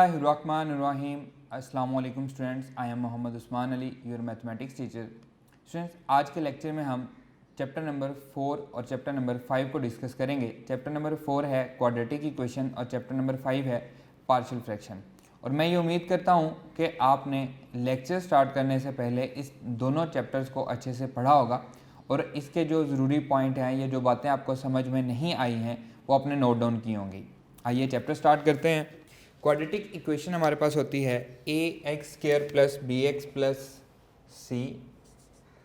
बिस्मिल्लाहिर्रहमानिर्रहीम। अस्सलाम वालेकुम students, I am Mohammad Usman Ali, your mathematics teacher. Students, आज के लेक्चर में हम चैप्टर नंबर 4 और चैप्टर नंबर 5 को डिस्कस करेंगे। चैप्टर नंबर 4 है क्वाड्रेटिक इक्वेशन और चैप्टर नंबर 5 है पार्शियल फ्रैक्शन। और मैं ये उम्मीद करता हूँ कि आपने लेक्चर स्टार्ट करने से पहले इस दोनों चैप्टर्स को अच्छे से पढ़ा होगा और इसके जो ज़रूरी पॉइंट हैं या जो बातें आपको समझ में नहीं आई हैं वो आपने नोट डाउन की होंगी। आइए चैप्टर स्टार्ट करते हैं। क्वाड्रेटिक इक्वेशन हमारे पास होती है a x square plus b x plus c,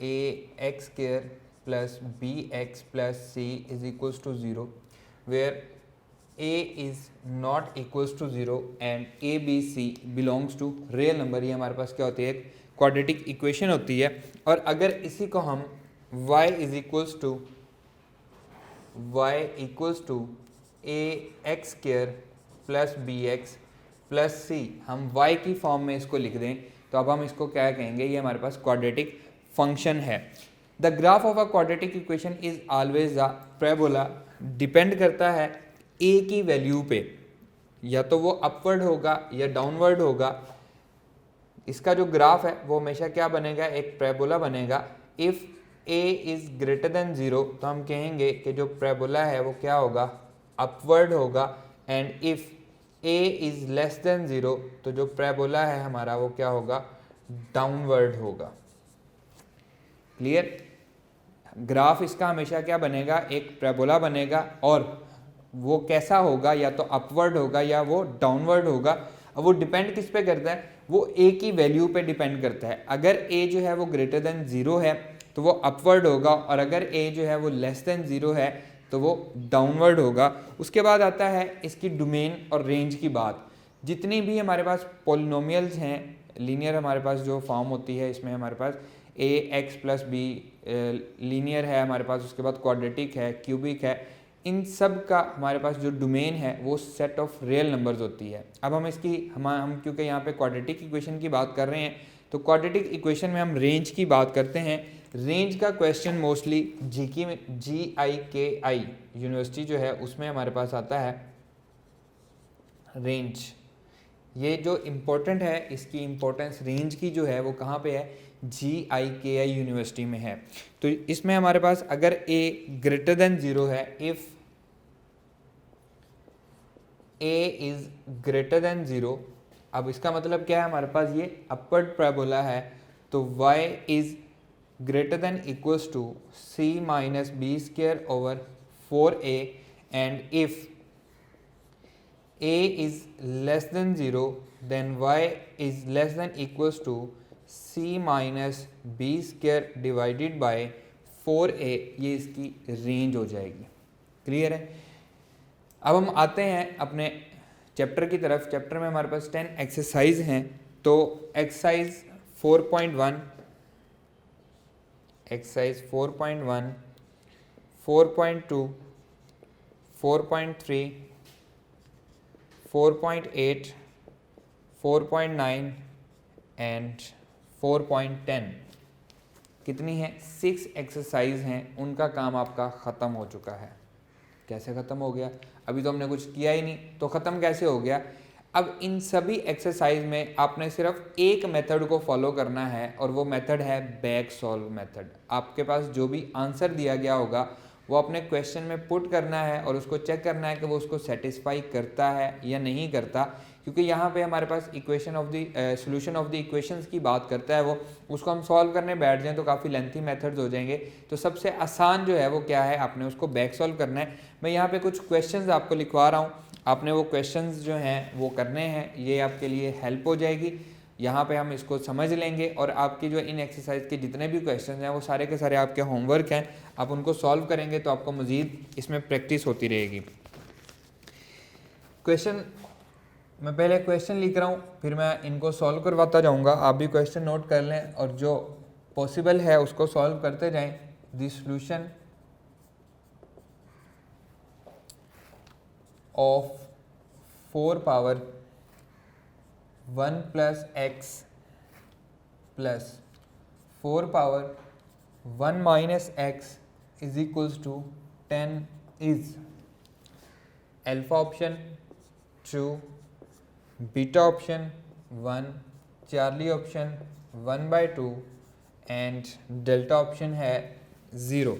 a x square plus b x plus c is equals to 0 where a is not equals to 0 and a b c belongs to real number. ये हमारे पास क्या होती है, एक quadratic equation होती है। और अगर इसी को हम y is equals to a x square plus b x plus c हम y की फॉर्म में इसको लिख दें तो अब हम इसको क्या कहेंगे, ये हमारे पास क्वाड्रेटिक फंक्शन है। The graph of a quadratic equation is always a parabola. Depend करता है a की वैल्यू पे, या तो वो अपवर्ड होगा या डाउनवर्ड होगा। इसका जो ग्राफ है वो हमेशा क्या बनेगा, एक पैराबोला बनेगा। If a is greater then 0 तो हम कहेंगे कि जो पैराबोला है वो क्या होगा, अपवर्ड होगा। And if a is less than 0 तो जो पैराबोला है हमारा वो क्या होगा, डाउनवर्ड होगा। क्लियर? ग्राफ इसका हमेशा क्या बनेगा, एक पैराबोला बनेगा और वो कैसा होगा, या तो अपवर्ड होगा या वो डाउनवर्ड होगा। अब वो डिपेंड किस पे करता है, वो a की वैल्यू पे डिपेंड करता है। अगर a जो है वो ग्रेटर देन 0 है तो वो अपवर्ड होगा, और अगर a जो है वो लेस देन 0 है तो वो डाउनवर्ड होगा। उसके बाद आता है इसकी डोमेन और रेंज की बात। जितनी भी हमारे पास पोलिनोमियल्स हैं, लीनियर हमारे पास जो फॉर्म होती है, इसमें हमारे पास ए एक्स प्लस बी लीनियर है हमारे पास, उसके बाद क्वाड्रेटिक है, क्यूबिक है, इन सब का हमारे पास जो डोमेन है वो सेट ऑफ रियल नंबर्स होती है। अब हम इसकी हम क्योंकि यहाँ पे क्वाड्रेटिक इक्वेशन की बात कर रहे हैं तो क्वाड्रेटिक इक्वेशन में हम रेंज की बात करते हैं। रेंज का क्वेश्चन मोस्टली GIKI यूनिवर्सिटी जो है उसमें हमारे पास आता है रेंज। ये जो इम्पोर्टेंट है, इसकी इम्पोर्टेंस रेंज की जो है वो कहाँ पे है, GIKI यूनिवर्सिटी में है। तो इसमें हमारे पास अगर a ग्रेटर देन 0 है, if a is greater then 0, अब इसका मतलब क्या है, हमारे पास ये अपवर्ड पैराबोला है तो y is greater than equals to c minus b square over 4a and if a is less than 0 then y is less than equals to c minus b square divided by 4a। ये इसकी range हो जाएगी। Clear है? अब हम आते हैं अपने चैप्टर की तरफ। चैप्टर में हमारे पास 10 एक्सरसाइज हैं। तो एक्सरसाइज 4.1, एक्सरसाइज 4.1, 4.2, 4.3, 4.8, 4.9 एंड 4.10 कितनी है, 6 एक्सरसाइज हैं। उनका काम आपका ख़त्म हो चुका है। कैसे ख़त्म हो गया, अभी तो हमने कुछ किया ही नहीं, तो ख़त्म कैसे हो गया। अब इन सभी एक्सरसाइज में आपने सिर्फ एक मेथड को फॉलो करना है और वो मेथड है बैक सॉल्व मेथड। आपके पास जो भी आंसर दिया गया होगा वो अपने क्वेश्चन में पुट करना है और उसको चेक करना है कि वो उसको सेटिस्फाई करता है या नहीं करता। क्योंकि यहाँ पे हमारे पास equation of the solution of the equations की बात करता है वो, उसको हम सॉल्व करने बैठ जाएं तो काफ़ी लेंथी मेथड्स हो जाएंगे। तो सबसे आसान जो है वो क्या है, आपने उसको बैक सॉल्व करना है। मैं यहाँ पे कुछ क्वेश्चंस आपको लिखवा रहा हूँ, आपने वो क्वेश्चंस जो हैं वो करने हैं। ये आपके लिए हेल्प हो जाएगी। यहाँ पे हम इसको समझ लेंगे और आपकी जो इन एक्सरसाइज के जितने भी क्वेश्चन हैं वो सारे के सारे आपके होमवर्क हैं, आप उनको सॉल्व करेंगे तो आपको मज़ीद इसमें प्रैक्टिस होती रहेगी। क्वेश्चन, मैं पहले क्वेश्चन लिख रहा हूँ फिर मैं इनको सॉल्व करवाता जाऊँगा। आप भी क्वेश्चन नोट कर लें और जो पॉसिबल है उसको सॉल्व करते जाएं। The solution of 4 power 1 plus x plus 4 power 1 minus x is equals to 10 इज alpha option true, beta option 1, Charlie option 1/2 and delta option है 0.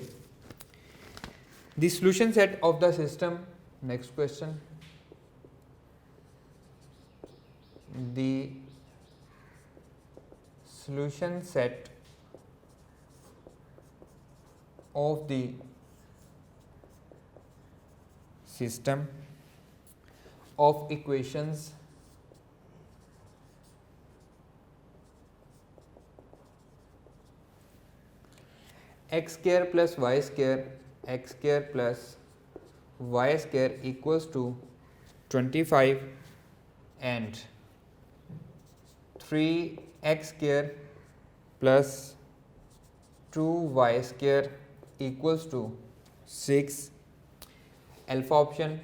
The solution set of the system. Next question. The solution set of the system of equations x square plus y square plus y square equals to 25 and 3x square plus 2y square equals to 6. Alpha option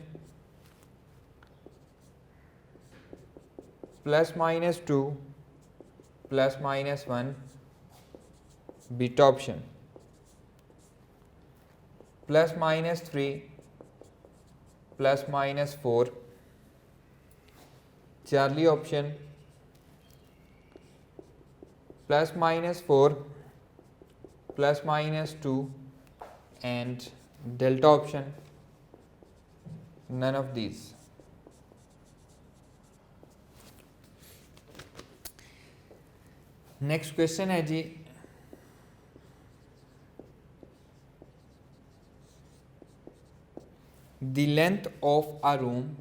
plus minus 2 plus minus 1. Beta option plus minus 3 plus minus 4. Charlie option plus minus 4 plus minus 2 and delta option none of these. Next question है जी, the length of a room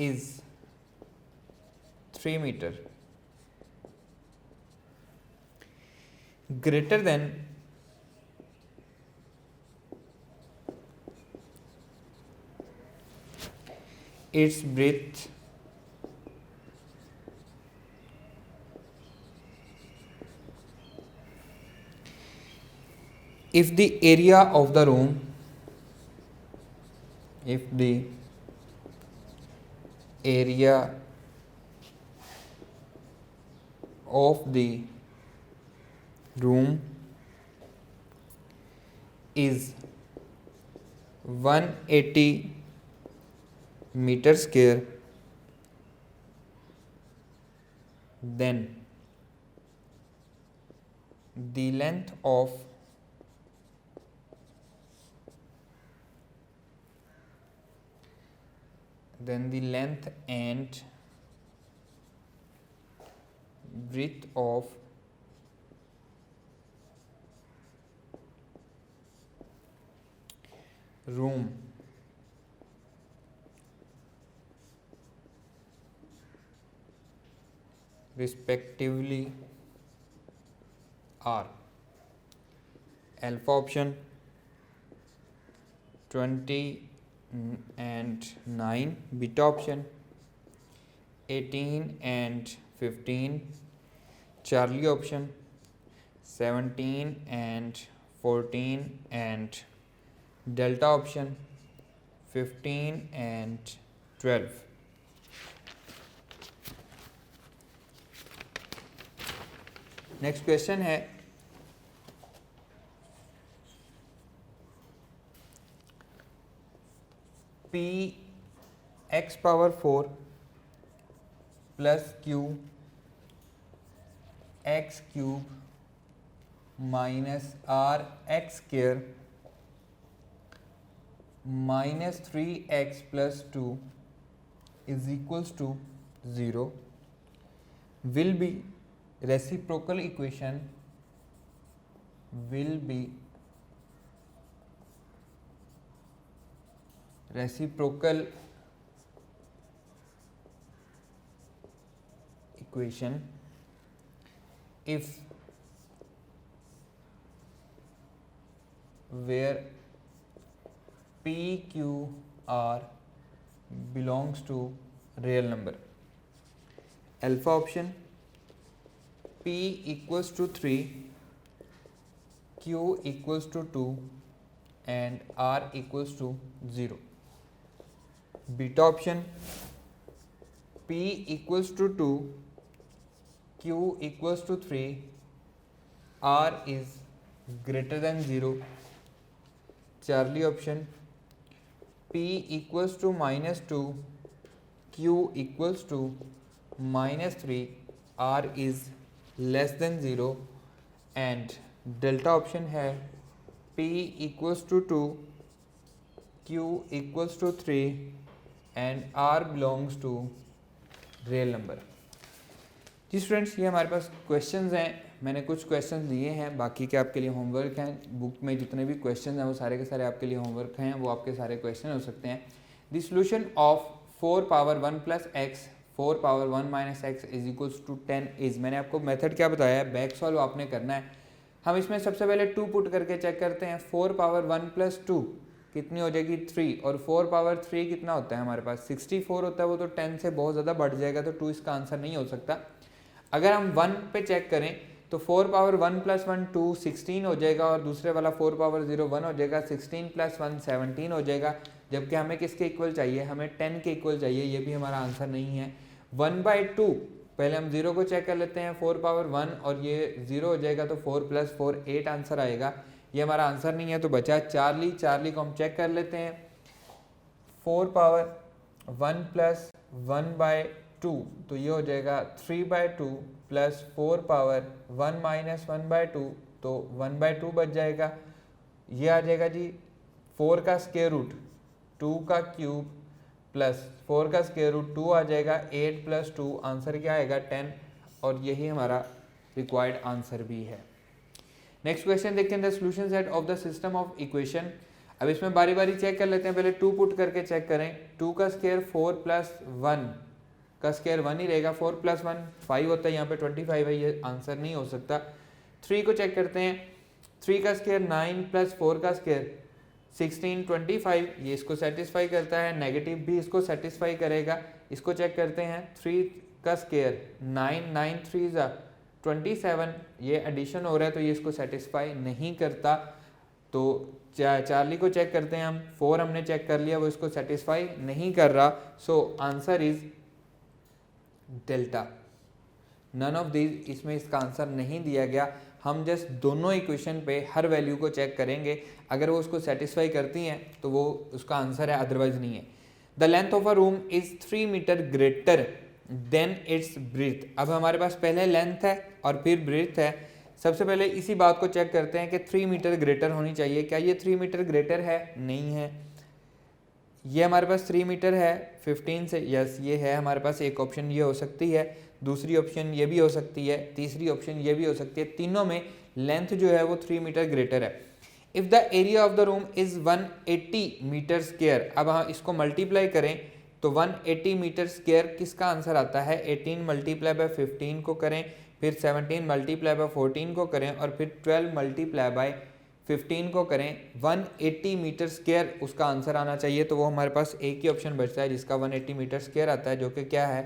is 3 meter greater than its breadth if the area of the room area of the room is 180 meter square, then the length of and breadth of room respectively are alpha option 20 and 9, beta option 18 and 15, Charlie option 17 and 14 and delta option 15 and 12. Next question है, p x power 4 plus q x cube minus r x square minus 3x plus 2 is equals to 0 will be reciprocal equation if where p q r belongs to real number. Alpha option p equals to 3, q equals to 2 and r equals to 0. Beta option p equals to 2, q equals to 3, r is greater than 0. Charlie option p equals to -2, q equals to -3, r is less than 0 and delta option है p equals to 2, q equals to 3 and r belongs to real number. जी students, ये हमारे पास questions हैं। मैंने कुछ questions दिए हैं, बाकी के आपके लिए होमवर्क हैं। बुक में जितने भी क्वेश्चंस हैं वो सारे के सारे आपके लिए होमवर्क हैं, वो आपके सारे क्वेश्चन हो सकते हैं। The solution of 4 power 1 plus x 4 power 1 minus x is equals to 10 is, मैंने आपको मेथड क्या बताया है, बैक सॉल्व आपने करना है। हम इसमें सबसे पहले 2 पुट करके चेक करते हैं। 4 पावर 1 प्लस 2 कितनी हो जाएगी 3, और 4 पावर 3 कितना होता है हमारे पास 64 होता है, वो तो 10 से बहुत ज़्यादा बढ़ जाएगा, तो 2 इसका आंसर नहीं हो सकता। अगर हम 1 पे चेक करें तो 4 पावर 1 प्लस 1 2 16 हो जाएगा, और दूसरे वाला 4 पावर 0 1 हो जाएगा। 16 प्लस 1 17 हो जाएगा, जबकि हमें किसके इक्वल चाहिए, हमें 10 के इक्वल चाहिए, ये भी हमारा आंसर नहीं है। 1/2 पहले हम 0 को चेक कर लेते हैं, 4 पावर 1 और ये 0 हो जाएगा, तो 4 प्लस 4 8 आंसर आएगा, ये हमारा आंसर नहीं है। तो बचा चार्ली को हम चेक कर लेते हैं। 4 पावर 1 प्लस 1/2 तो ये हो जाएगा 3/2 प्लस 4 पावर 1 माइनस 1/2 तो 1/2 बच जाएगा। ये आ जाएगा जी 4 का स्क्वायर रूट 2 का क्यूब प्लस 4 का स्क्वायर रूट 2 आ जाएगा। 8 प्लस 2 आंसर क्या आएगा 10, और यही हमारा रिक्वायर्ड आंसर भी है। नेक्स्ट क्वेश्चन देखते हैं, the solution set of the system of equation. अब इसमें बारी बारी चेक कर लेते हैं। पहले 2 पुट करके चेक करें। 2 का स्क्वायर 4 प्लस 1 का स्क्वायर 1 ही रहेगा। 4 प्लस 1 5 होता है, यहाँ पे 25 है, ये आंसर नहीं हो सकता। 3 को चेक करते हैं। 3 का स्क्वायर 9 प्लस 4 का स्क्वायर 16 25, ये इसको सेटिस्फाई करता है। नेगेटिव भी इसको सेटिस्फाई करेगा। इसको चेक करते हैं। 3 का स्क्वायर 9 9 3 ज़ा 27, ये एडिशन हो रहा है, तो ये इसको सेटिस्फाई नहीं करता। तो चार्ली को चेक करते हैं हम। 4 हमने चेक कर लिया, वो इसको सेटिस्फाई नहीं कर रहा। So answer is delta. None of these, इसमें इसका आंसर नहीं दिया गया। हम जस्ट दोनों इक्वेशन पे हर वैल्यू को चेक करेंगे, अगर वो उसको सेटिस्फाई करती हैं तो वो उसका आंसर है, अदरवाइज नहीं है। The length of a room is 3 metre greater than its breadth. अब हमारे पास पहले लेंथ है और फिर ब्रीथ है। सबसे पहले इसी बात को चेक करते हैं कि 3 मीटर ग्रेटर होनी चाहिए। क्या ये 3 मीटर ग्रेटर है? नहीं है। ये हमारे पास 3 मीटर है 15 से, यस ये है हमारे पास। एक ऑप्शन ये हो सकती है, दूसरी ऑप्शन ये भी हो सकती है, तीसरी ऑप्शन ये भी हो सकती है। तीनों में लेंथ जो है वो 3 मीटर ग्रेटर है। If the area of the room is 180 metre square, अब हम इसको मल्टीप्लाई करें तो 180 मीटर स्क्वायर किसका आंसर आता है? 18 मल्टीप्लाई बाय 15 को करें, फिर 17 मल्टीप्लाई बाय 14 को करें, और फिर 12 मल्टीप्लाई बाय 15 को करें। 180 मीटर स्क्वायर उसका आंसर आना चाहिए। तो वो हमारे पास एक ही ऑप्शन बचता है जिसका 180 मीटर स्क्वायर आता है, जो कि क्या है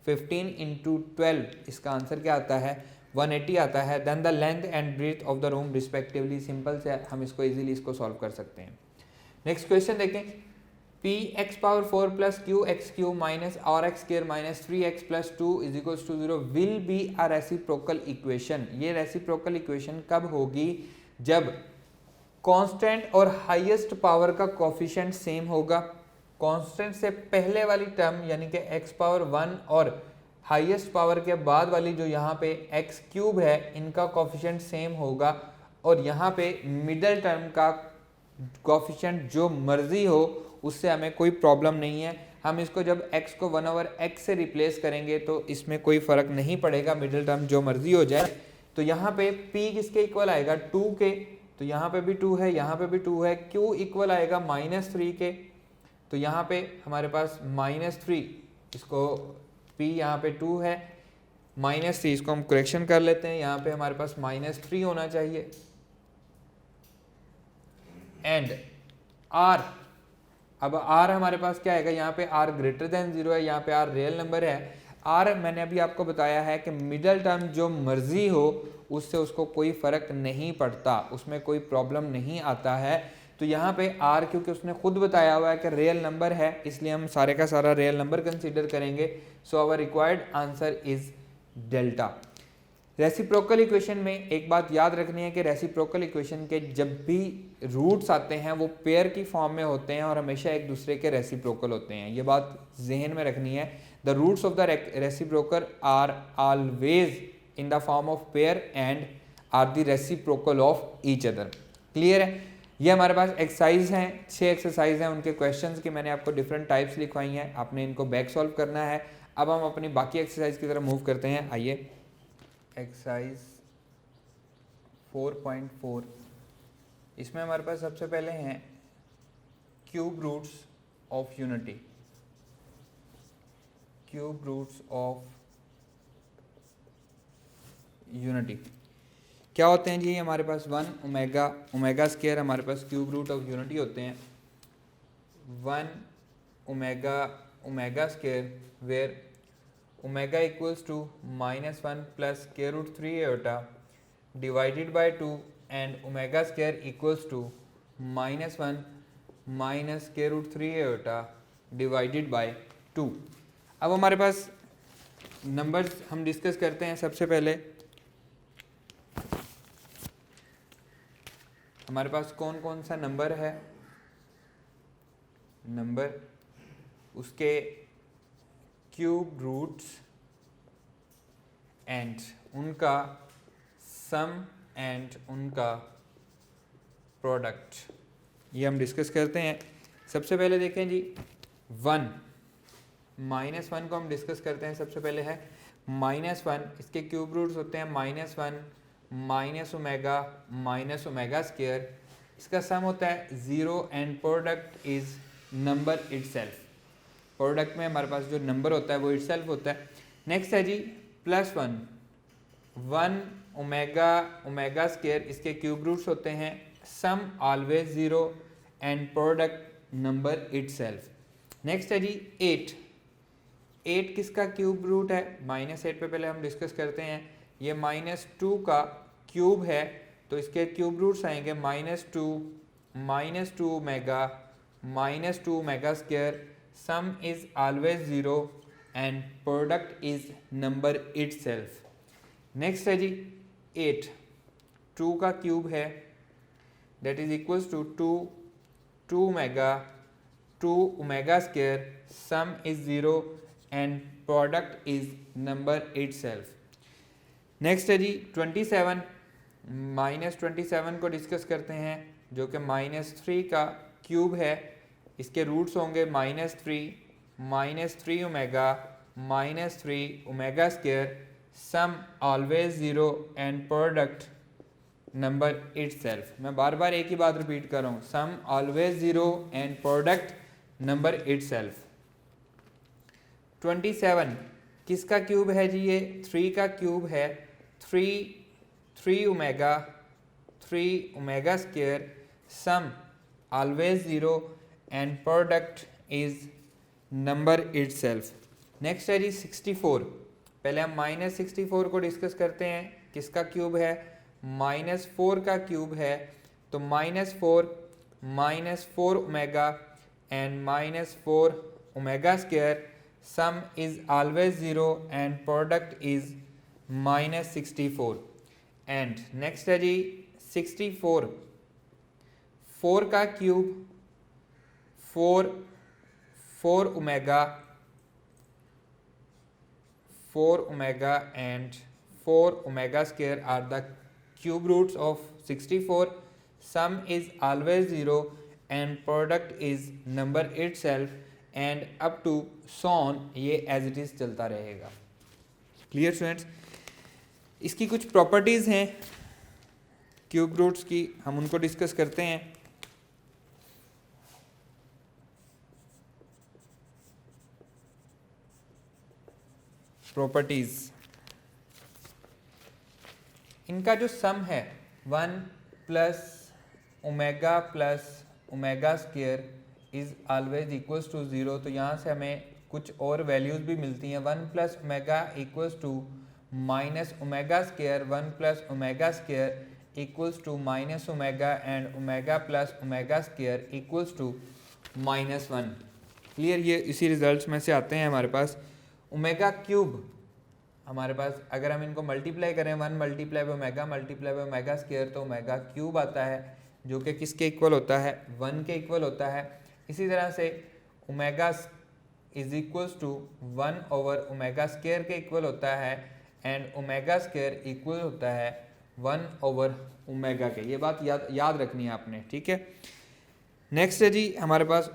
15 × 12। इसका आंसर क्या आता है? 180 आता है। Then the length and breadth of the room respectively. Simple से हम इसको इजीली इसको सॉल्व कर सकते हैं। नेक्स्ट क्वेश्चन देखें। P x power 4 plus q x q minus r x square minus 3x plus 2 is equals to 0 will be a reciprocal equation. ये reciprocal equation कब होगी? जब कांस्टेंट और हाईएस्ट पावर का कोफिशिएंट सेम होगा। Constant से पहले वाली टर्म यानी कि x पावर 1 और हाईएस्ट पावर के बाद वाली जो यहाँ पे x क्यूब है, इनका कोफिशिएंट सेम होगा। और यहाँ पे मिडल टर्म का कोफिशिएंट जो मर्जी हो, उससे हमें कोई प्रॉब्लम नहीं है। हम इसको जब x को 1/x से रिप्लेस करेंगे तो इसमें कोई फ़र्क नहीं पड़ेगा, मिडिल टर्म जो मर्जी हो जाए। तो यहाँ पे p किसके इक्वल आएगा? 2 के, तो यहाँ पे भी 2 है, यहाँ पे भी 2 है। q इक्वल आएगा -3 के, तो यहाँ पे हमारे पास -3, इसको p यहाँ पे 2 है, -3 इसको हम करेक्शन कर लेते हैं। यहाँ पे हमारे पास -3 होना चाहिए। एंड r, अब r हमारे पास क्या आएगा? यहाँ पे r ग्रेटर देन 0 है, यहाँ पे r रियल नंबर है। r मैंने अभी आपको बताया है कि मिडल टर्म जो मर्जी हो उससे उसको कोई फ़र्क नहीं पड़ता, उसमें कोई प्रॉब्लम नहीं आता है। तो यहाँ पे r क्योंकि उसने खुद बताया हुआ है कि रियल नंबर है, इसलिए हम सारे का सारा रियल नंबर कंसीडर करेंगे। So our required answer is delta. Reciprocal equation में एक बात याद रखनी है कि रेसिप्रोकल इक्वेशन के जब भी रूट्स आते हैं वो पेयर की फॉर्म में होते हैं और हमेशा एक दूसरे के रेसिप्रोकल होते हैं, ये बात जहन में रखनी है। The roots of the reciprocal are always in the form of pair and are the reciprocal of each other. Clear है? ये हमारे पास एक्सरसाइज हैं, 6 एक्सरसाइज हैं, उनके क्वेश्चंस की मैंने आपको डिफरेंट टाइप्स लिखवाई हैं, आपने इनको बैक सॉल्व करना है। अब हम अपनी बाकी एक्सरसाइज की तरफ मूव करते हैं। आइए एक्सरसाइज 4.4, इसमें हमारे पास सबसे पहले हैं cube roots of unity. Cube roots of unity क्या होते हैं जी? हमारे पास 1 ओमेगा स्क्वायर हमारे पास क्यूब रूट ऑफ यूनिटी होते हैं। 1 omega square where omega equals to -1 plus square root 3 iota divided by 2 and omega square equals to -1 minus square root 3 iota divided by 2। अब हमारे पास नंबर्स हम डिस्कस करते हैं। सबसे पहले हमारे पास कौन कौन सा नंबर है, नंबर उसके क्यूब रूट्स एंड उनका सम एंड उनका प्रोडक्ट, ये हम डिस्कस करते हैं। सबसे पहले देखें जी 1 -1 को हम डिस्कस करते हैं। सबसे पहले है -1, इसके क्यूब रूट्स होते हैं -1 माइनस ओमेगा स्क्वायर, इसका सम होता है 0 and product is number itself. Product में हमारे पास जो नंबर होता है वो इटसेल्फ होता है। नेक्स्ट है जी +1 ओमेगा स्क्वायर, इसके क्यूब रूट्स होते हैं sum always 0 and product number itself. Next है जी 8 किसका क्यूब रूट है? -8 पे पहले हम डिस्कस करते हैं। ये -2 का क्यूब है तो इसके क्यूब रूट्स आएंगे -2 omega square, sum is always 0 and product is number itself. Next है जी 8, 2 का क्यूब है that is equals to 2 omega square, sum is 0 and product is number itself. Next है जी 27, -27 को डिस्कस करते हैं जो कि -3 का क्यूब है, इसके रूट्स होंगे -3 omega square, sum always 0 and product number itself. मैं बार बार एक ही बात रिपीट कर रहा हूँ, sum always 0 and product number itself. 27 किसका क्यूब है जी? ये 3 का क्यूब है, 3 omega square, sum always 0 and product is number itself. Next है जी 64, पहले हम -64 को डिस्कस करते हैं। किसका क्यूब है? -4 का क्यूब है तो -4 omega and -4 omega square, sum is always 0 and product is -64। And next है जी 64, 4 का cube 4 omega and 4 omega square are the cube roots of 64, sum is always 0 and product is number itself and up to so on, ये as it is चलता रहेगा। Clear students? इसकी कुछ properties हैं cube roots की, हम उनको डिस्कस करते हैं। प्रॉपर्टीज, इनका जो सम है 1 plus omega square is always equals to 0, तो यहाँ से हमें कुछ और वैल्यूज भी मिलती हैं। 1 plus omega equals to minus omega square, 1 plus omega square equals to minus omega and omega plus omega square equals to -1। Clear? ये इसी रिजल्ट्स में से आते हैं हमारे पास। ओमेगा क्यूब हमारे पास अगर हम इनको मल्टीप्लाई करें 1 मल्टीप्लाई बाय ओमेगा स्क्वायर तो ओमेगा क्यूब आता है जो कि किसके इक्वल होता है 1 के इक्वल होता है। इसी तरह से omega is equals to 1 over omega square के इक्वल होता है एंड ओमेगा स्क्वायर इक्वल होता है 1 ओवर ओमेगा के। ये बात याद रखनी है आपने, ठीक है। नेक्स्ट है जी हमारे पास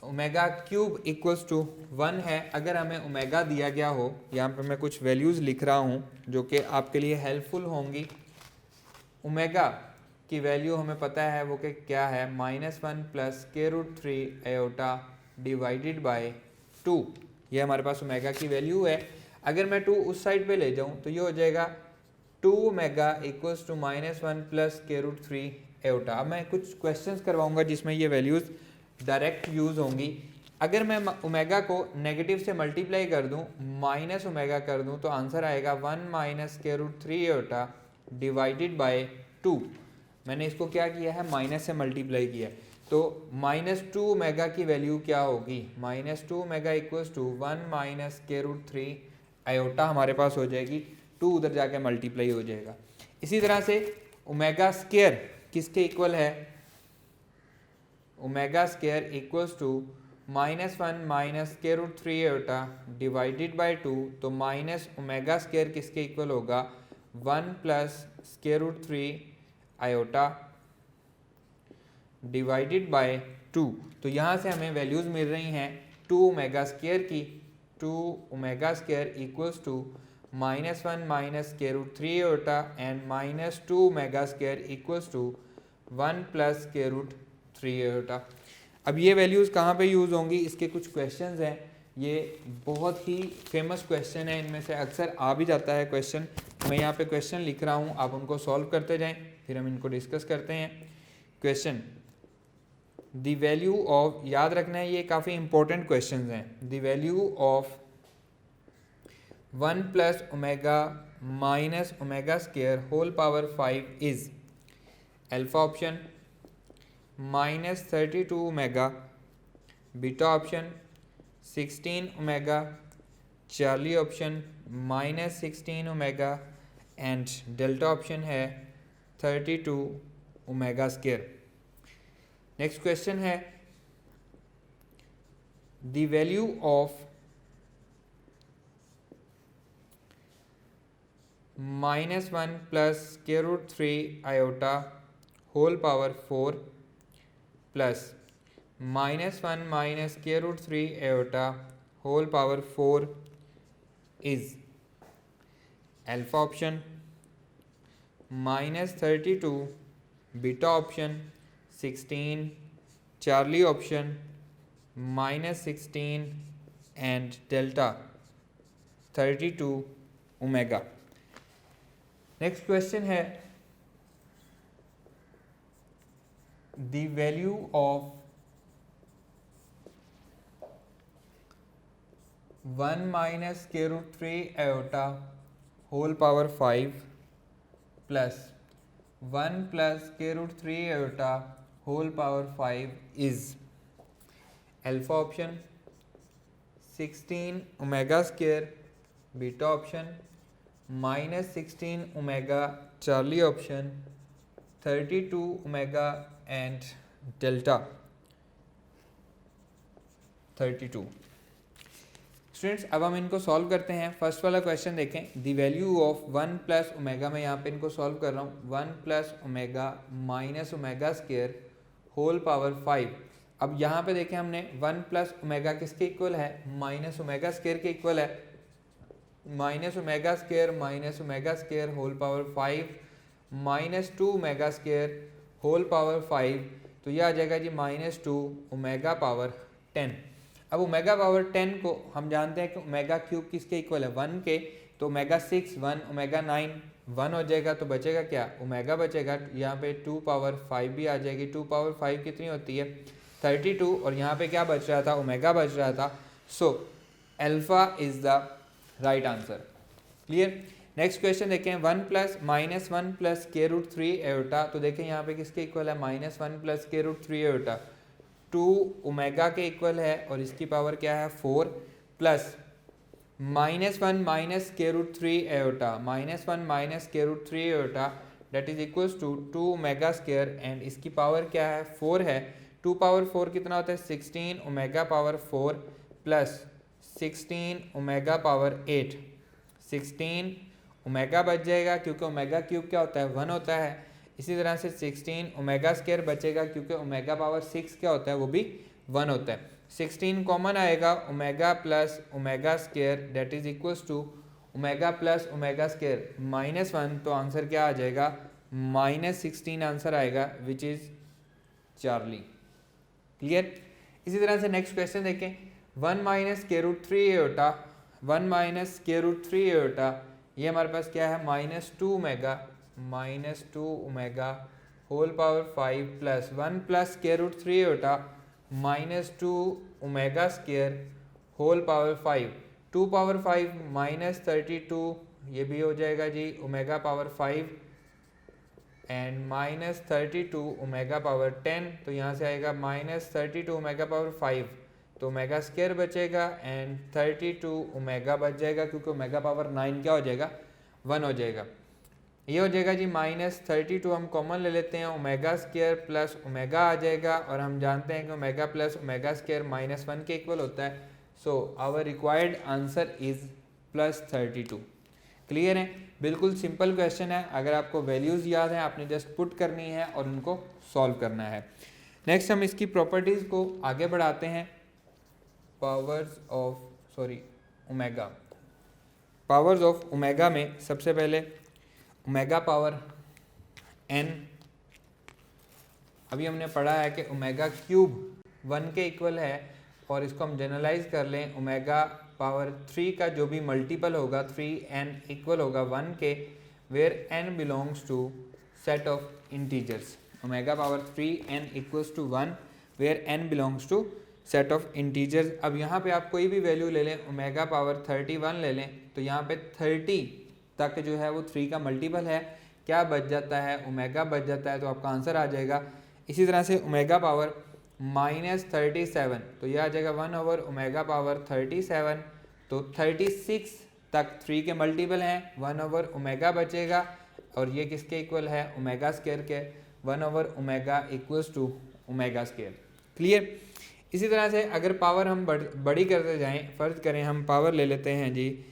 ओमेगा क्यूब इक्वल्स टू 1 है। अगर हमें ओमेगा दिया गया हो, यहाँ पे मैं कुछ वैल्यूज़ लिख रहा हूँ जो कि आपके लिए हेल्पफुल होंगी। ओमेगा की वैल्यू हमें पता है वो कि क्या है -1 प्लस √3 आयोटा डिवाइडेड बाय 2। ये हमारे पास ओमेगा की वैल्यू है। अगर मैं 2 उस साइड पे ले जाऊँ तो ये हो जाएगा 2 omega equals to -1 plus √3 iota. अब मैं कुछ क्वेश्चंस करवाऊंगा जिसमें ये वैल्यूज़ डायरेक्ट यूज़ होंगी। अगर मैं ओमेगा को नेगेटिव से मल्टीप्लाई कर दूं माइनस ओमेगा कर दूं तो आंसर आएगा 1 माइनस √3 आयोटा डिवाइडेड बाय 2। मैंने इसको क्या किया है माइनस से मल्टीप्लाई किया है तो -2 ओमेगा की वैल्यू क्या होगी -2 omega equals to 1 minus √3 iota हमारे पास हो जाएगी। 2 उधर जाके मल्टीप्लाई हो जाएगा। इसी तरह से ओमेगा स्क्वायर किसके इक्वल है omega square equals to -1 minus √3 iota divided by 2 तो माइनस ओमेगा स्क्वायर किसके इक्वल होगा 1 प्लस √3 आयोटा डिवाइडेड बाय 2। तो यहाँ से हमें वैल्यूज़ मिल रही हैं 2 ओमेगा स्क्वायर की। 2 omega square equals to -1 minus √3 iota and -2 omega square equals to 1 plus √3 iota. अब ये वैल्यूज़ कहाँ पे यूज़ होंगी, इसके कुछ क्वेश्चंस हैं। ये बहुत ही फेमस क्वेश्चन है, इनमें से अक्सर आ भी जाता है क्वेश्चन। मैं यहाँ पे क्वेश्चन लिख रहा हूँ, आप उनको सॉल्व करते जाएं, फिर हम इनको डिस्कस करते हैं। क्वेश्चन द वैल्यू ऑफ, याद रखना है ये काफ़ी इंपॉर्टेंट क्वेश्चन हैं। The value of 1 plus omega minus omega square whole power 5 is alpha option -32 omega, beta option 16 omega, Charlie option -16 omega and delta option है 32 ओमेगा स्क्वायर। नेक्स्ट क्वेश्चन है the value of -1 plus √3 iota whole power 4 plus -1 minus √3 iota whole power 4 is alpha option -32, beta option 16, Charlie option -16 and delta 32 omega. Next question है the value of 1 minus √3 iota whole power 5 plus 1 plus √3 iota whole power 5 is alpha option 16 omega square, beta option -16 omega, Charlie option 32 omega and delta 32। Students अब हम इनको solve करते हैं। First वाला question देखें, the value of 1 plus omega, मैं यहाँ पे इनको सॉल्व कर रहा हूँ, 1 plus omega minus omega square whole power 5। अब यहाँ पे देखें हमने 1 प्लस ओमेगा किसके इक्वल है, माइनस ओमेगा स्क्वायर के इक्वल है। Minus omega square whole power 5 -2 omega square whole power 5, तो यह आ जाएगा जी -2 ओमेगा पावर 10। अब ओमेगा पावर 10 को हम जानते हैं कि ओमेगा क्यूब किसके इक्वल है 1 के, तो ओमेगा 6 1, ओमेगा 9 1 हो जाएगा, तो बचेगा क्या ओमेगा बचेगा। यहाँ पे 2 पावर 5 भी आ जाएगी। 2 पावर 5 कितनी होती है 32, और यहाँ पे क्या बच रहा था ओमेगा बच रहा था। So alpha is the right answer. Clear. Next question देखें, 1 प्लस -1 प्लस √3 आयोटा, तो देखें यहाँ पे किसके इक्वल है -1 प्लस √3 आयोटा 2 ओमेगा के इक्वल है और इसकी पावर क्या है 4 plus -1 minus square root 3 iota, -1 minus square root 3 iota that is equals to 2 omega square, and इसकी पावर क्या है 4 है। 2 पावर 4 कितना होता है 16 omega power 4 plus 16 omega power 8, 16 omega बच जाएगा क्योंकि ओमेगा क्यूब क्या होता है 1 होता है। इसी तरह से 16 ओमेगा स्क्वायर बचेगा क्योंकि ओमेगा पावर 6 क्या होता है वो भी 1 होता है। 16 कॉमन आएगा, omega plus omega square that is equals to omega plus omega square -1, तो आंसर क्या आ जाएगा -16 आंसर आएगा विच इज चार्ली। क्लियर। इसी तरह से नेक्स्ट क्वेश्चन देखें, 1 minus square root 3 iota, 1 minus square root 3 iota, ये हमारे पास क्या है -2 omega whole power 5 plus 1 plus square root 3 iota -2 omega square whole power 5, 2 power 5 -32, ये भी हो जाएगा जी omega power 5 and -32 omega power 10, तो यहाँ से आएगा -32 ओमेगा पावर 5, तो ओमेगा स्क्वायर बचेगा एंड 32 ओमेगा बच जाएगा क्योंकि ओमेगा पावर 9 क्या हो जाएगा 1 हो जाएगा। ये हो जाएगा जी -32 हम कॉमन ले लेते हैं, ओमेगा स्क्वायर प्लस ओमेगा आ जाएगा, और हम जानते हैं कि ओमेगा प्लस ओमेगा स्क्वायर -1 के इक्वल होता है। So our required answer is +32। Clear है, बिल्कुल सिंपल क्वेश्चन है। अगर आपको वैल्यूज़ याद हैं आपने जस्ट पुट करनी है और उनको सॉल्व करना है। नेक्स्ट हम इसकी प्रॉपर्टीज़ को आगे बढ़ाते हैं। Powers of omega, powers of omega में सबसे पहले ओमेगा पावर n, अभी हमने पढ़ा है कि ओमेगा क्यूब 1 के इक्वल है, और इसको हम जनरलाइज कर लें ओमेगा पावर 3 का जो भी मल्टीपल होगा 3n इक्वल होगा 1 के, where n belongs to set of integers. Omega power 3n equals to 1 where n belongs to set of integers. अब यहाँ पे आप कोई भी वैल्यू ले लें, ओमेगा पावर 31 ले लें, तो यहाँ पे 30 तक जो है वो 3 का मल्टीपल है, क्या बच जाता है ओमेगा बच जाता है, तो आपका आंसर आ जाएगा। इसी तरह से ओमेगा पावर -37, तो यह आ जाएगा 1 ओवर ओमेगा पावर 37, तो 36 तक 3 के मल्टीपल हैं, 1 ओवर ओमेगा बचेगा, और ये किसके इक्वल है ओमेगा स्क्वायर के, 1 over omega equals to omega square. Clear. इसी तरह से अगर पावर हम बड़ी करते जाएं, फर्ज करें हम पावर ले लेते हैं जी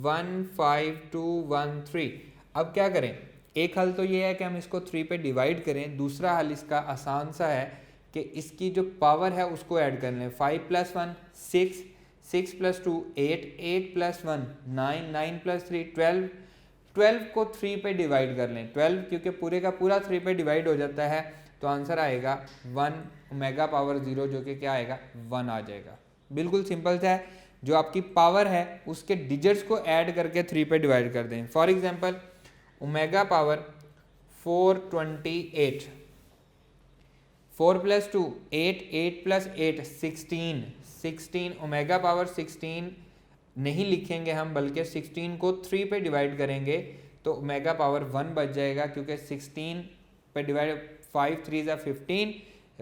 15213। अब क्या करें, एक हल तो ये है कि हम इसको 3 पे डिवाइड करें, दूसरा हल इसका आसान सा है कि इसकी जो पावर है उसको ऐड कर लें। 5 + 1 6, 6 + 2 8, 8 + 1 9, 9 + 3 12, 12 को 3 पे डिवाइड कर लें। 12 क्योंकि पूरे का पूरा 3 पे डिवाइड हो जाता है, तो आंसर आएगा 1 ओमेगा पावर 0, जो कि क्या आएगा 1 आ जाएगा। बिल्कुल सिंपल सा है, जो आपकी पावर है उसके डिजिट्स को ऐड करके 3 पे डिवाइड कर दें। For example omega power 428, 4 + 2 8, 8 + 8 16, 16 omega power 16 नहीं लिखेंगे हम, बल्कि 16 को 3 पे डिवाइड करेंगे, तो ओमेगा पावर 1 बच जाएगा क्योंकि 16 पे डिवाइड 5 3 = 15,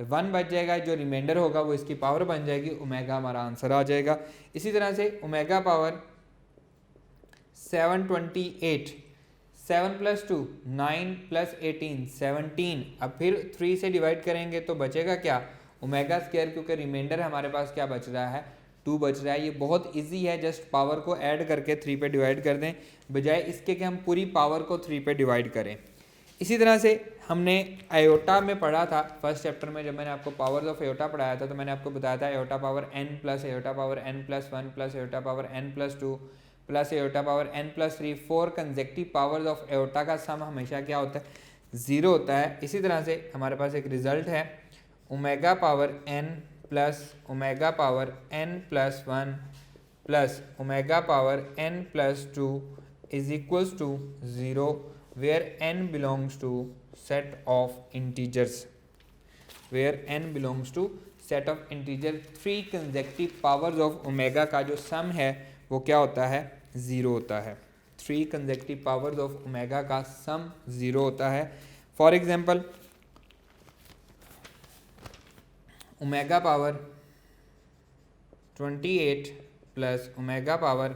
1 बच जाएगा, जो रिमाइंडर होगा वो इसकी पावर बन जाएगी, ओमेगा हमारा आंसर आ जाएगा। इसी तरह से ओमेगा पावर 728, 7 + 2 9 + 18 17, अब फिर 3 से डिवाइड करेंगे तो बचेगा क्या ओमेगा स्क्वायर, क्योंकि रिमाइंडर हमारे पास क्या बच रहा है 2 बच रहा है। ये बहुत इजी है, जस्ट पावर को ऐड करके 3 पे डिवाइड कर दें, बजाय इसके कि हम पूरी पावर को 3 पे डिवाइड करें। इसी तरह से हमने आयोटा में पढ़ा था फर्स्ट चैप्टर में, जब मैंने आपको पावर्स ऑफ आयोटा पढ़ाया था, तो मैंने आपको बताया था iota power n plus iota power n plus 1 plus iota power n plus 2 plus iota power n plus 3, 4 consecutive powers of iota का सम हमेशा क्या होता है 0 होता है। इसी तरह से हमारे पास एक रिजल्ट है omega power n plus omega power n plus 1 plus omega power n plus 2 is equals to 0 where n belongs to set of integers, where n belongs to set of integer। 3 consecutive powers of omega का जो sum है वो क्या होता है 0 होता है। 3 consecutive powers of omega का सम 0 होता है। For example omega power 28 plus omega power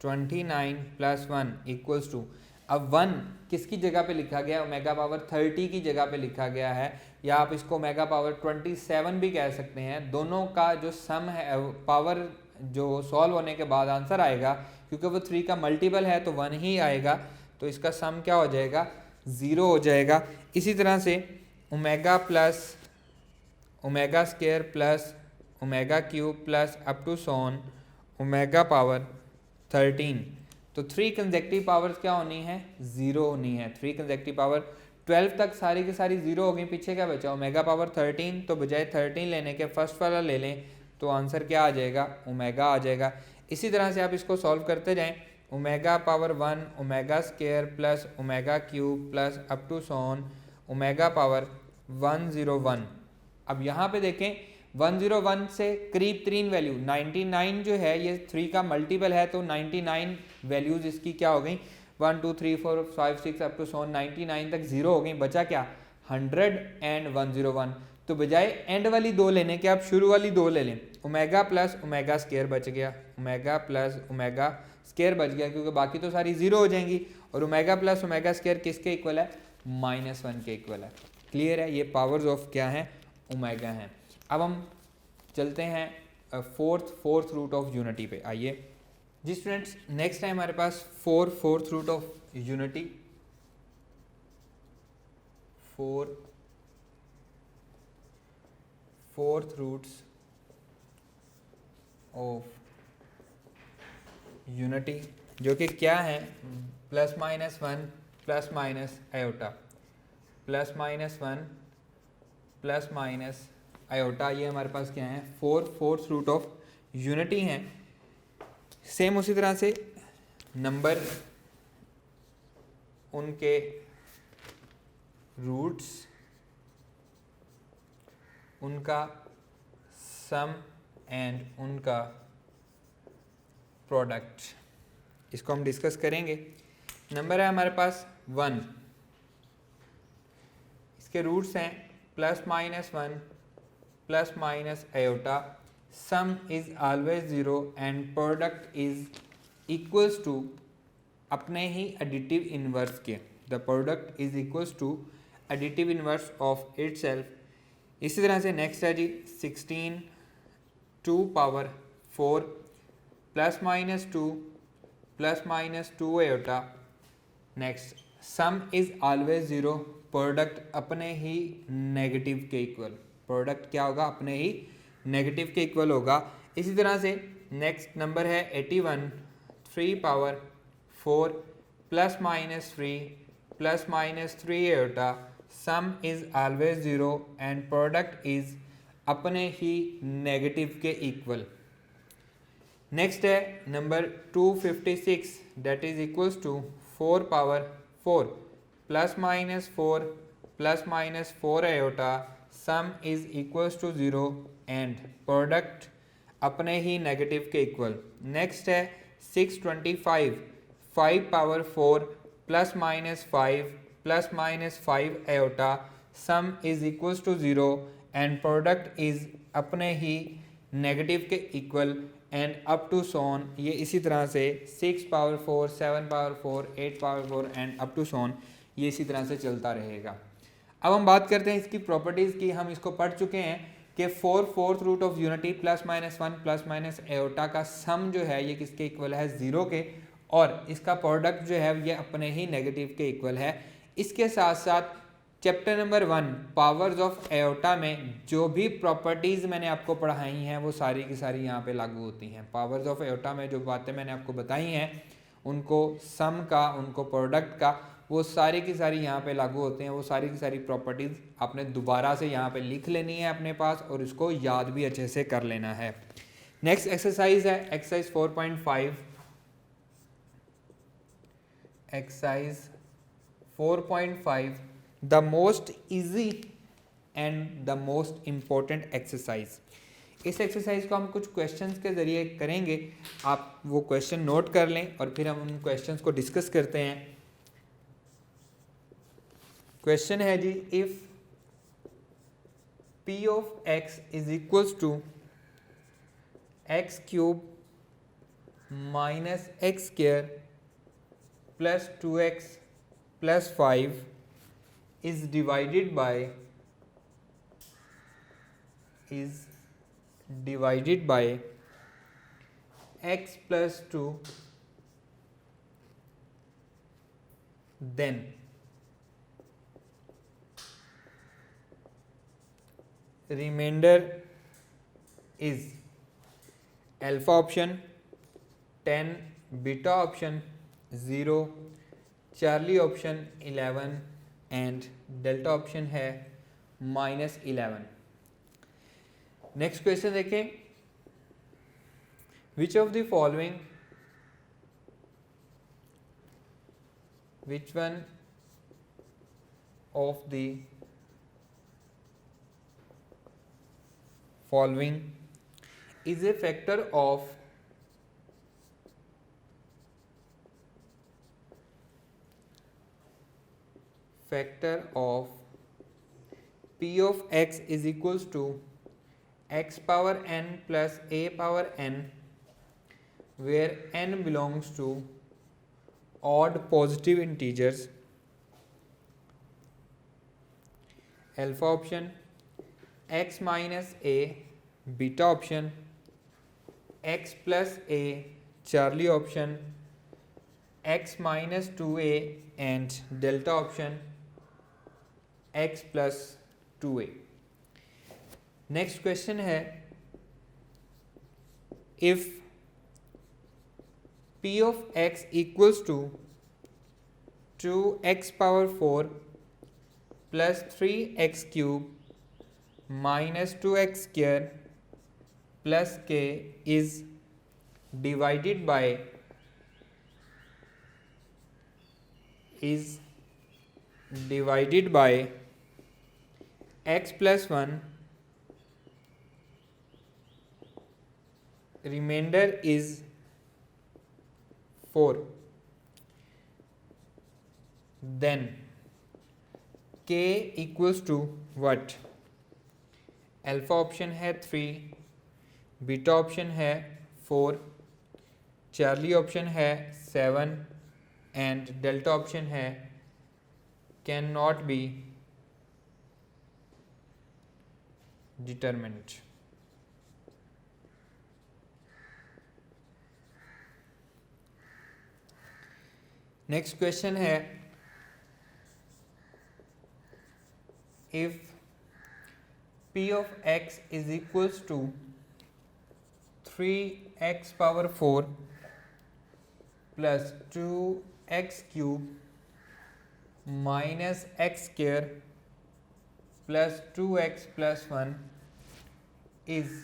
29 plus 1 equals to, अब 1 किसकी जगह पे लिखा गया है, ओमेगा पावर 30 की जगह पे लिखा गया है, या आप इसको ओमेगा पावर 27 भी कह सकते हैं। दोनों का जो सम है, पावर जो सॉल्व होने के बाद आंसर आएगा, क्योंकि वो 3 का मल्टीपल है तो 1 ही आएगा, तो इसका सम क्या हो जाएगा, 0 हो जाएगा। इसी तरह से omega plus omega square plus omega cube plus up to so on omega power 13, तो 3 कंसेक्टिव पावर्स क्या होनी है, 0 होनी है। 3 कंसेक्टिव पावर 12 तक सारी की सारी 0 हो गई, पीछे क्या बचा, ओमेगा पावर 13, तो बजाय 13 लेने के फर्स्ट वाला ले लें तो आंसर क्या आ जाएगा, ओमेगा आ जाएगा। इसी तरह से आप इसको सॉल्व करते जाएं, omega power 1 omega square plus omega cube plus up to so on omega power 101। अब यहाँ पे देखें 101 से करीब 3 वैल्यू 99 जो है ये 3 का मल्टीपल है, तो 99 वैल्यूज इसकी क्या हो गई, 1 2 3 4 5 6 अप टू सोन 99 तक 0 हो गई, बचा क्या 100 एंड 101। तो बजाय एंड वाली 2 लेने के आप शुरू वाली 2 ले लें, ओमेगा प्लस ओमेगा स्क्वायर बच गया, ओमेगा प्लस ओमेगा स्क्वायर बच गया, क्योंकि बाकी तो सारी 0 हो जाएंगी, और ओमेगा प्लस ओमेगा स्क्वायर किसके इक्वल है, -1 के इक्वल है। क्लियर है, ये पावर्स ऑफ क्या है, ओमेगा हैं। अब हम चलते हैं फोर्थ रूट ऑफ यूनिटी पे। आइए जी स्टूडेंट्स, नेक्स्ट है हमारे पास fourth root of unity. Fourth roots of unity, जो कि क्या है, +-1 plus minus iota, +-1 plus minus iota, ये हमारे पास क्या है, फोर्थ रूट ऑफ यूनिटी हैं। सेम उसी तरह से नंबर उनके रूट्स, उनका सम एंड उनका प्रोडक्ट, इसको हम डिस्कस करेंगे। नंबर है हमारे पास 1, इसके रूट्स हैं +-1 plus minus iota, sum is always 0 and product is equals to अपने ही एडिटिव इन्वर्स के, the product is equals to additive inverse of itself. इसी तरह से नेक्स्ट है जी 16 2 power 4 +-2 +-2 iota, next sum is always 0, product अपने ही नेगेटिव के इक्वल, प्रोडक्ट क्या होगा, अपने ही नेगेटिव के इक्वल होगा। इसी तरह से नेक्स्ट नंबर है 81 3 power 4 +-3 iota, sum is always 0 and product is अपने ही नेगेटिव के इक्वल। नेक्स्ट है number 256, that is equals to 4 power 4 +-4 iota, sum is equals to 0 and product अपने ही नेगेटिव के इक्वल। नेक्स्ट है 625 5 power 4 +-5 iota, sum is equals to 0 and product is अपने ही नेगेटिव के equal and up to so on. ये इसी तरह से 6 power 4 7 power 4 8 power 4 and up to so on, ये इसी तरह से चलता रहेगा। अब हम बात करते हैं इसकी प्रॉपर्टीज़ की। हम इसको पढ़ चुके हैं कि fourth root of unity +-1 plus iota का सम जो है ये किसके इक्वल है, 0 के, और इसका प्रोडक्ट जो है ये अपने ही नेगेटिव के इक्वल है। इसके साथ साथ chapter number 1 powers of iota में जो भी प्रॉपर्टीज़ मैंने आपको पढ़ाई हैं वो सारी की सारी यहाँ पे लागू होती हैं। पावर्स ऑफ आयोटा में जो बातें मैंने आपको बताई हैं, उनको सम का, उनको प्रोडक्ट का, वो सारी की सारी यहाँ पे लागू होते हैं। वो सारी की सारी प्रॉपर्टीज़ आपने दोबारा से यहाँ पे लिख लेनी है अपने पास, और इसको याद भी अच्छे से कर लेना है। नेक्स्ट एक्सरसाइज है exercise 4.5। Exercise 4.5 the most easy and the most important exercise. इस एक्सरसाइज को हम कुछ क्वेश्चंस के ज़रिए करेंगे। आप वो क्वेश्चन नोट कर लें और फिर हम उन क्वेश्चंस को डिस्कस करते हैं। क्वेश्चन है जी, if p of x is equals to x³ minus x square plus 2x plus 5 is divided by x plus 2, then remainder is alpha option 10, beta option 0, Charlie option 11 and delta option है -11। Next question देखें, which of the following which one of the following is a factor of p of x is equals to x power n plus a power n, where n belongs to odd positive integers? Alpha option x minus a, beta option x plus a, charlie option x minus 2a, and delta option x plus 2a। Next question है, if p of x equals to 2x power 4 plus 3x cube minus 2x square plus k is divided by x plus 1, remainder is 4, then k equals to what? Alpha option है 3, beta option है 4, Charlie option है 7 and delta option है can not be determined. Next question है, if p of x is equals to 3x power 4 plus 2x cube minus x square plus 2x plus 1 is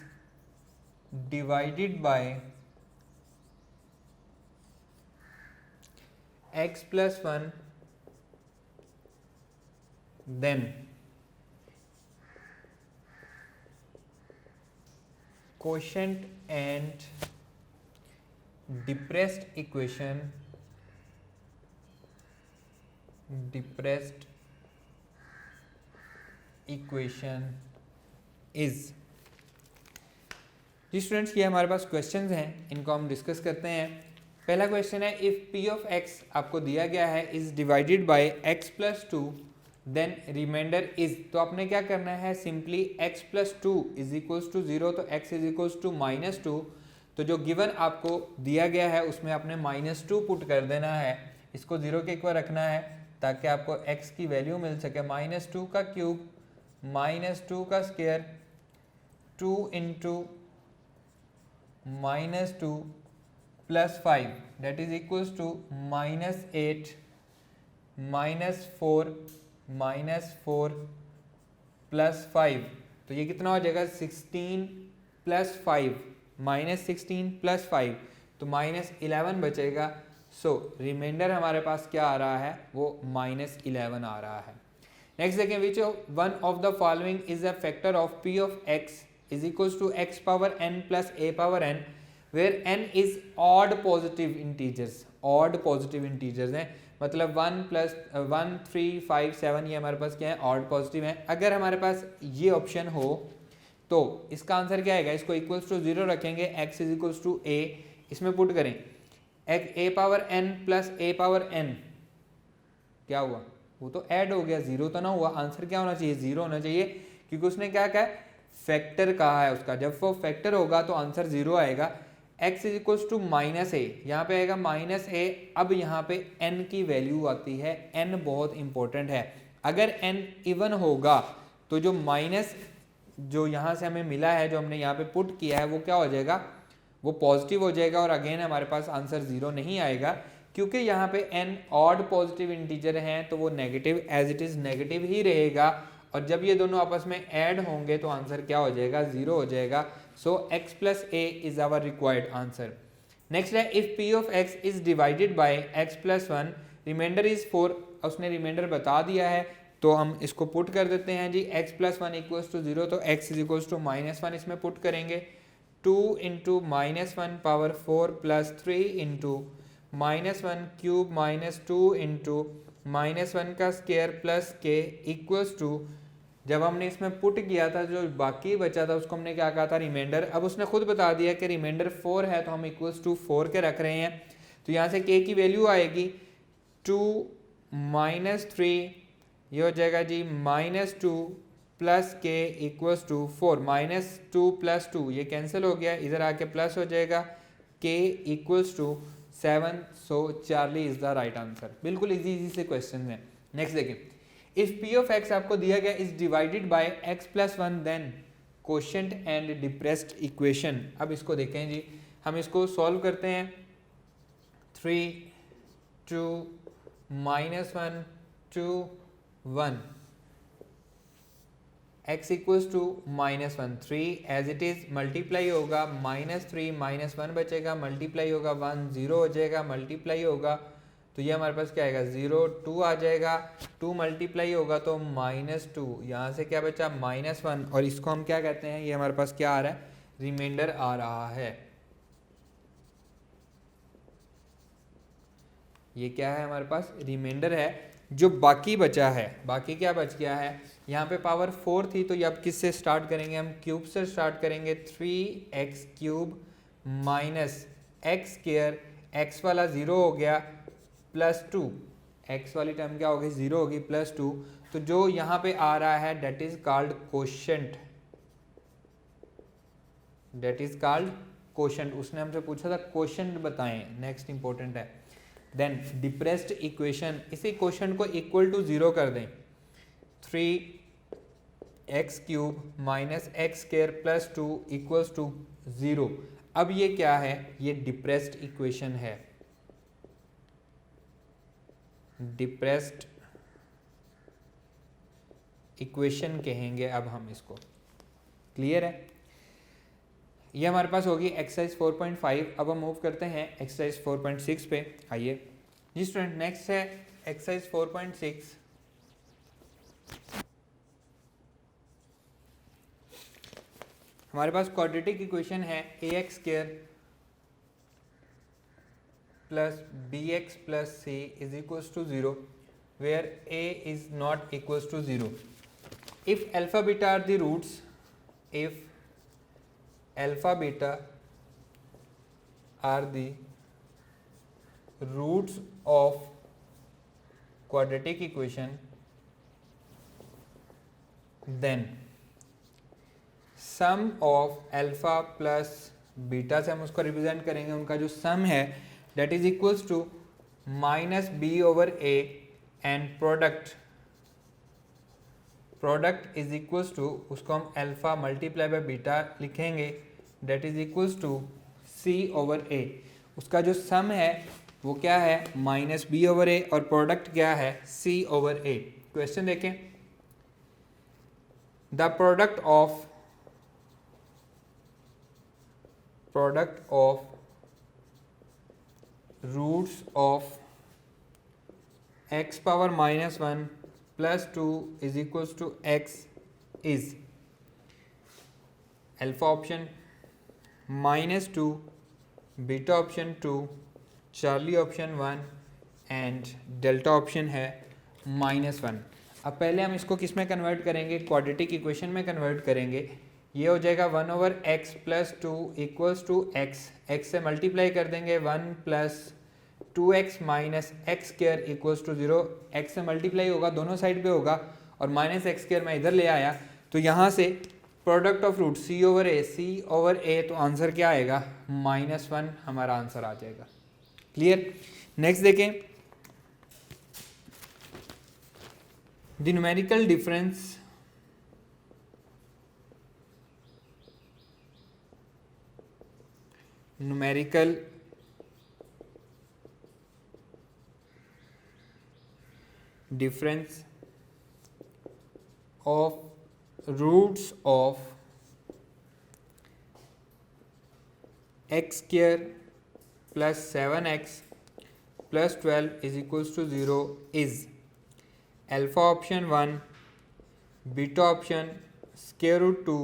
divided by x plus 1, then quotient and depressed equation is। जी students, ये हमारे पास questions हैं, इनको हम discuss करते हैं। पहला question है, इफ p ऑफ x आपको दिया गया है is divided by x plus 2 then remainder is, तो आपने क्या करना है, simply x plus 2 is equals to 0, तो x इज इक्वल्स टू -2, तो जो गिवन आपको दिया गया है उसमें आपने -2 पुट कर देना है, इसको 0 के इक्वल रखना है ताकि आपको x की वैल्यू मिल सके। -2 का क्यूब -2 का square 2 into -2 plus 5 that is equals to -8 -4 plus 5, तो ये कितना हो जाएगा 16 प्लस 5 -16 प्लस 5, तो -11 बचेगा। सो रिमाइंडर हमारे पास क्या आ रहा है, वो -11 आ रहा है। नेक्स्ट देखें, which one of the following is a factor of p of x is equals to x power n plus a power n, where n is odd positive integers. Odd positive integers हैं, मतलब 1 plus 1 3 5 7 ये हमारे पास क्या है, odd positive है। अगर हमारे पास ये ऑप्शन हो तो इसका आंसर क्या आएगा, इसको इक्वल्स टू 0 रखेंगे, x is equals to a, इसमें पुट करें a power n plus a power n, क्या हुआ, वो तो ऐड हो गया, जीरो तो ना हुआ। आंसर क्या होना चाहिए, जीरो होना चाहिए, क्योंकि उसने क्या कहा है, फैक्टर कहा है उसका। जब वो फैक्टर होगा तो आंसर जीरो आएगा। x is equals to minus a, यहाँ पे आएगा माइनस ए। अब यहाँ पे n की वैल्यू आती है, n बहुत इंपॉर्टेंट है। अगर n इवन होगा तो जो माइनस जो यहाँ से हमें मिला है, जो हमने यहाँ पे पुट किया है, वो क्या हो जाएगा, वो पॉजिटिव हो जाएगा और अगेन हमारे पास आंसर जीरो नहीं आएगा, क्योंकि यहाँ पे n ऑड पॉजिटिव इंटीजर हैं तो वो negative as it is negative ही रहेगा, और जब ये दोनों आपस में ऐड होंगे तो आंसर क्या हो जाएगा, जीरो हो जाएगा। So x plus a is our required answer. Next है if p of x is divided by x plus one, remainder is 4, उसने रिमाइंडर बता दिया है तो हम इसको पुट कर देते हैं जी। x plus one equals to zero, तो x is equals to minus one इसमें पुट करेंगे। 2 into minus one power 4 plus 3 into minus one cube minus 2 into minus one का square plus k equals to, जब हमने इसमें put किया था जो बाकी बचा था उसको हमने क्या कहा था, रिमाइंडर। अब उसने खुद बता दिया कि रिमाइंडर 4 है तो हम इक्वल्स टू 4 के रख रहे हैं, तो यहाँ से k की वैल्यू आएगी 2 माइनस 3, ये हो जाएगा जी minus 2 plus k equals to 4, minus 2 plus 2 ये कैंसिल हो गया, इधर आके प्लस हो जाएगा, के equals to 7। So Charlie is the right answer. बिल्कुल इजी से क्वेश्चन है। नेक्स्ट देखें, इफ p ऑफ x आपको दिया गया is divided by x plus one, then quotient and depressed equation. अब इसको देखें जी, हम इसको सॉल्व करते हैं। 3 2 minus 1 2 1, x equals to minus 1 3 as it is, multiply होगा माइनस 3 माइनस 1 बचेगा, मल्टीप्लाई होगा 1 0 हो जाएगा, मल्टीप्लाई होगा तो ये हमारे पास क्या आएगा 0 2 आ जाएगा, 2 मल्टीप्लाई होगा तो माइनस 2, यहाँ से क्या बचा माइनस 1, और इसको हम क्या कहते हैं, ये हमारे पास क्या आ रहा है, रिमाइंडर आ रहा है। ये क्या है हमारे पास, रिमाइंडर है। जो बाकी बचा है, बाकी क्या बच गया है, यहाँ पे पावर 4 थी तो ये अब किससे स्टार्ट करेंगे, हम क्यूब से स्टार्ट करेंगे। 3x cube minus x square, x वाला 0 हो गया, प्लस 2, एक्स वाली टर्म क्या होगी 0 होगी, प्लस 2, तो जो यहाँ पे आ रहा है that is called quotient, that is called quotient. उसने हमसे पूछा था कोशेंट बताएं, नेक्स्ट इंपॉर्टेंट है। देन डिप्रेस्ड इक्वेशन, इसी कोशेंट को इक्वल टू 0 कर दें। 3x cube minus x square plus 2 equals to 0। अब ये क्या है, ये डिप्रेस्ड इक्वेशन है, डिप्रेस्ड इक्वेशन कहेंगे अब हम इसको। क्लियर है, ये हमारे पास होगी एक्सरसाइज 4.5। अब हम मूव करते हैं एक्सरसाइज 4.6 पे। आइए जी स्टूडेंट, नेक्स्ट है एक्सरसाइज 4.6। हमारे पास क्वाड्रेटिक इक्वेशन है ax square plus bx plus c is equals to 0 where a is not equals to 0। If alpha beta are the roots, if alpha beta are the roots of quadratic equation, then sum of alpha plus beta से हम उसको represent करेंगे, उनका जो sum है that is equals to minus b over a and product is equals to, उसको हम alpha multiply by beta लिखेंगे, that is equals to c over a। उसका जो सम है वो क्या है माइनस b ओवर a और प्रोडक्ट क्या है c ओवर a। क्वेश्चन देखें, the product of roots of x power minus 1 plus 2 is equals to x is alpha option minus 2, beta option 2, Charlie option 1 and delta option है minus 1। अब पहले हम इसको किस में कन्वर्ट करेंगे, क्वाड्रेटिक इक्वेशन में कन्वर्ट करेंगे। ये हो जाएगा 1/x plus 2 equals to x, x से मल्टीप्लाई कर देंगे 1 plus 2x minus x square equals to 0, x से मल्टीप्लाई होगा दोनों साइड पे होगा और माइनस एक्स स्क्र मैं इधर ले आया, तो यहाँ से प्रोडक्ट ऑफ रूट c/a तो आंसर क्या आएगा -1 हमारा आंसर आ जाएगा। क्लियर। नेक्स्ट देखें, the numerical difference of roots of x square plus 7x plus 12 is equals to 0 is alpha option 1, beta option square root 2,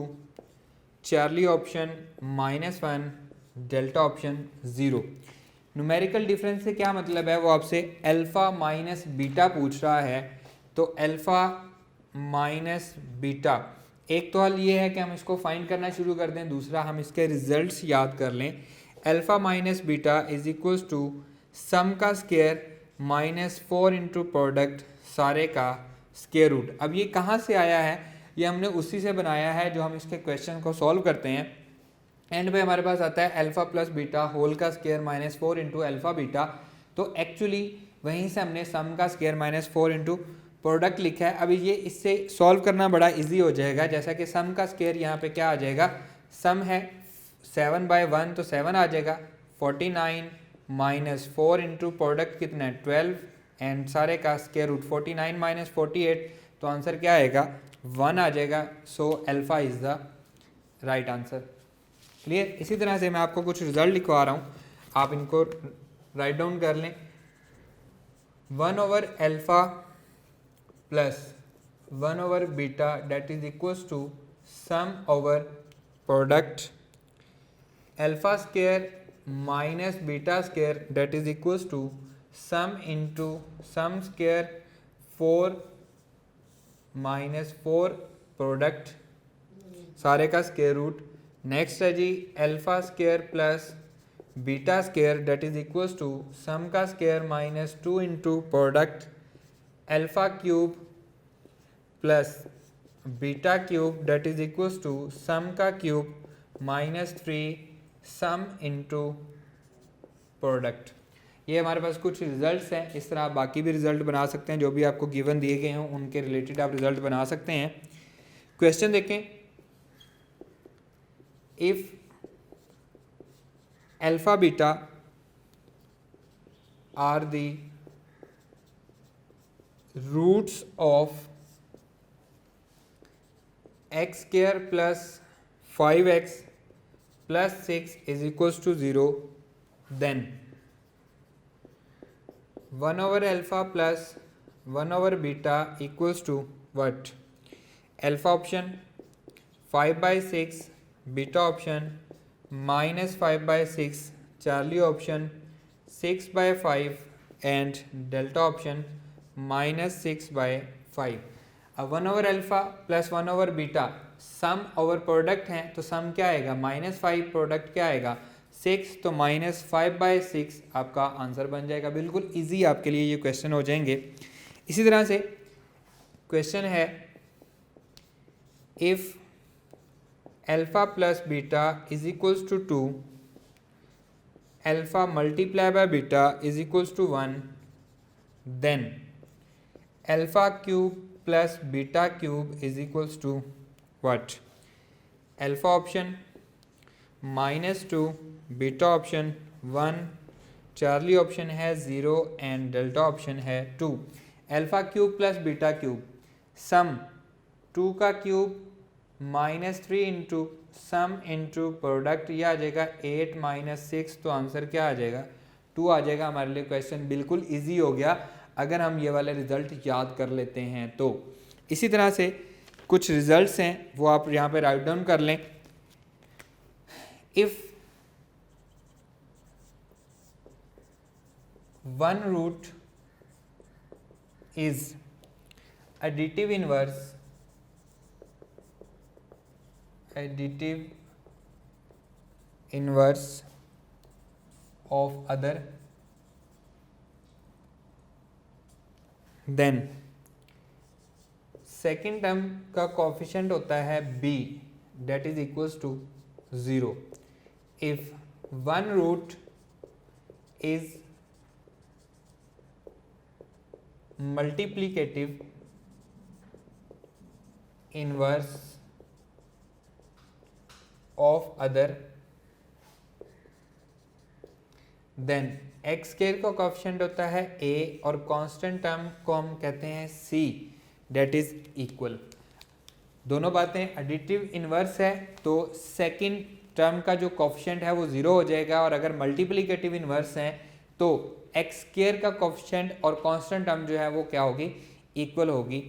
Charlie option -1, delta option 0। Numerical difference से क्या मतलब है, वो आपसे अल्फ़ा माइनस बीटा पूछ रहा है, तो अल्फ़ा माइनस बीटा, एक तो हल ये है कि हम इसको फाइंड करना शुरू कर दें, दूसरा हम इसके रिजल्ट्स याद कर लें। Alpha minus beta is equals to sum का स्क्वायर -4 इंटू प्रोडक्ट सारे का स्क्वायर रूट। अब ये कहाँ से आया है, ये हमने उसी से बनाया है जो हम इसके क्वेश्चन को सॉल्व करते हैं। एंड पे हमारे पास आता है अल्फ़ा प्लस बीटा होल का स्क्वायर -4 इंटू अल्फ़ा बीटा, तो एक्चुअली वहीं से हमने सम का स्क्वायर -4 इंटू प्रोडक्ट लिखा है। अभी ये इससे सॉल्व करना बड़ा इजी हो जाएगा, जैसा कि सम का स्क्वायर यहाँ पे क्या आ जाएगा, सम है 7/1 तो 7 आ जाएगा, 49 -4 इंटू प्रोडक्ट कितना है 12 एंड सारे का स्क्वायर रूट 49 - 48, तो आंसर क्या आएगा 1 आ जाएगा। सो alpha is the right answer. Clear. इसी तरह से मैं आपको कुछ रिजल्ट लिखवा रहा हूँ, आप इनको राइट डाउन कर लें। 1/अल्फ़ा प्लस 1/बीटा that is equals to sum over product alpha square minus beta square that is equals to sum into sum square 4 - 4 product सारे का स्क्वायर रूट। नेक्स्ट है जी alpha square plus beta square that is equals to sum का square -2 into product alpha cube plus beta cube that is equals to sum का cube -3 सम into product. ये हमारे पास कुछ results हैं, इस तरह आप बाकी भी रिजल्ट बना सकते हैं, जो भी आपको गिवन दिए गए हों उनके रिलेटेड आप रिजल्ट बना सकते हैं। क्वेश्चन देखें, if alpha beta are the roots of x square plus 5x plus 6 is equals to 0, then 1/alpha plus 1/beta equals to what? Alpha option 5/6, beta option -5/6, charlie option 6/5 and delta option -6/5। अब 1/अल्फ़ा plus 1/बीटा सम over product हैं, तो सम क्या आएगा -5, product क्या आएगा 6, तो -5/6 आपका answer बन जाएगा। बिल्कुल इजी आपके लिए ये क्वेश्चन हो जाएंगे। इसी तरह से क्वेश्चन है, if alpha plus beta is equals to 2, alpha multiply by beta is equals to 1, then alpha cube plus beta cube is equals to what? Alpha option -2, beta option 1, Charlie option है 0 and delta option है 2। Alpha cube plus beta cube sum 2 का cube -3 into sum into product, ये आ जाएगा 8 - 6, तो answer क्या आ जाएगा 2 आ जाएगा। हमारे लिए क्वेश्चन बिल्कुल ईजी हो गया अगर हम ये वाले रिजल्ट याद कर लेते हैं तो। इसी तरह से कुछ रिजल्ट्स हैं वो आप यहाँ पे राइट डाउन कर लें। If 1 root is additive inverse additive inverse of other, then second term का कोफिशिएंट होता है b, that is equals to 0 if one root is multiplicative inverse of other, then x square का coefficient होता है a और constant term को हम कहते हैं c, डेट इज इक्वल। दोनों बातें एडिटिव इनवर्स है तो सेकंड टर्म का जो कोफिशिएंट है वो 0 हो जाएगा, और अगर मल्टीप्लिकेटिव इनवर्स है तो एक्स स्क्वायर का कोफिशिएंट और कांस्टेंट टर्म जो है वो क्या होगी, इक्वल होगी।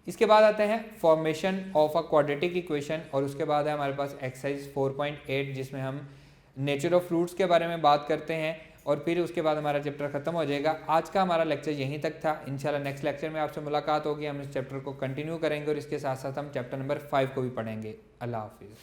इसके बाद आते हैं formation of a quadratic equation, और उसके बाद है हमारे पास एक्सरसाइज 4.8 जिसमें हम नेचर ऑफ फ्रूट्स के बारे में बात करते हैं, और फिर उसके बाद हमारा चैप्टर खत्म हो जाएगा। आज का हमारा लेक्चर यहीं तक था। इंशाल्लाह नेक्स्ट लेक्चर में आपसे मुलाकात होगी, हम इस चैप्टर को कंटिन्यू करेंगे और इसके साथ साथ हम चैप्टर नंबर 5 को भी पढ़ेंगे। अल्लाह हाफिज़।